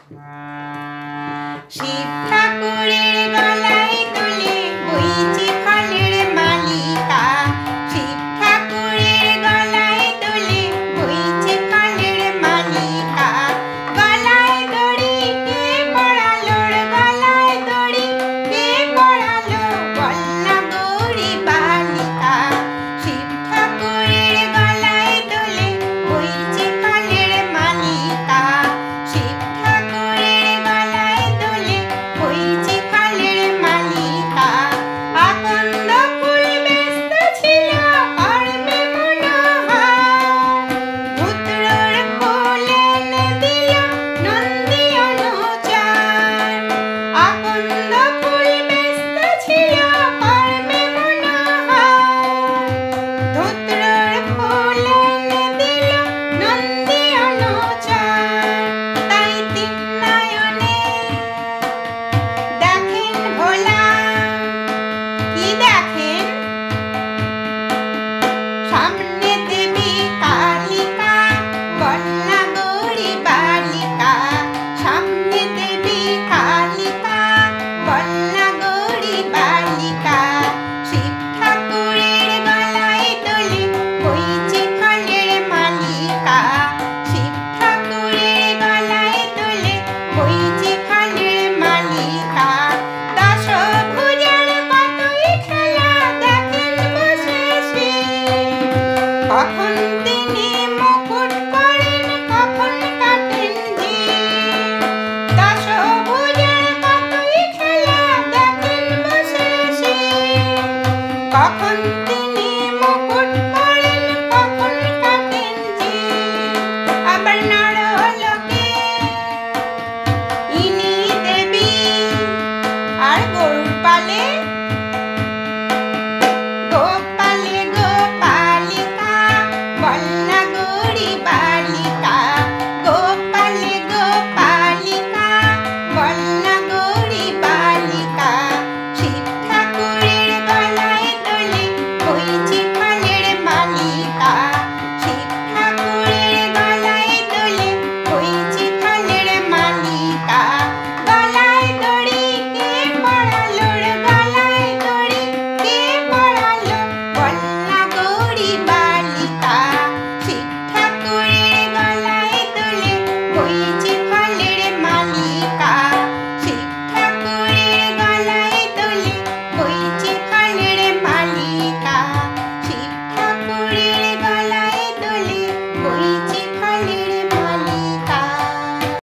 শিব ঠাকুরের গলায় তুলে বইছে ফলের মালিকা। শিব ঠাকুরের গলায় তুলে বইছে ফলের মালিকা। গলায় দড়ি কে পড়ালো, গলায় দড়ি কে পড়ালো, বল না গৌরী বালিকা। শিব ঠাকুরের গলায় তুলে বইছে ফলের মালিকা। শিব ঠাকুরের গলায় তুলে বইছে ফলের মালিকা। আকন্দ ফুল ব্যস্ত ছিল কর্মে মনোহর। ধুতরোর ফুল এনে দিল নন্দী অনুচর। আকন্দ ফুল ব্যস্ত ছিল কর্মে মনোহর। ধুতরোর ফুল এনে দিল নন্দী অনুচর। তাই তিন নয়নে দেখেন ভোলা, কি দেখেন? সামনে দেবী কালিকা, বল না গৌরী বালিকা। সামনে দেবী কালিকা, বল না গৌরী বালিকা। শিব ঠাকুরের গলায় তুলে বইছে ফলের মালিকা। শিব ঠাকুরের গলায় তুলে বইছে ফলের মালিকা। দশভুজার কতই খেলা দেখেন বসে শিব। কখন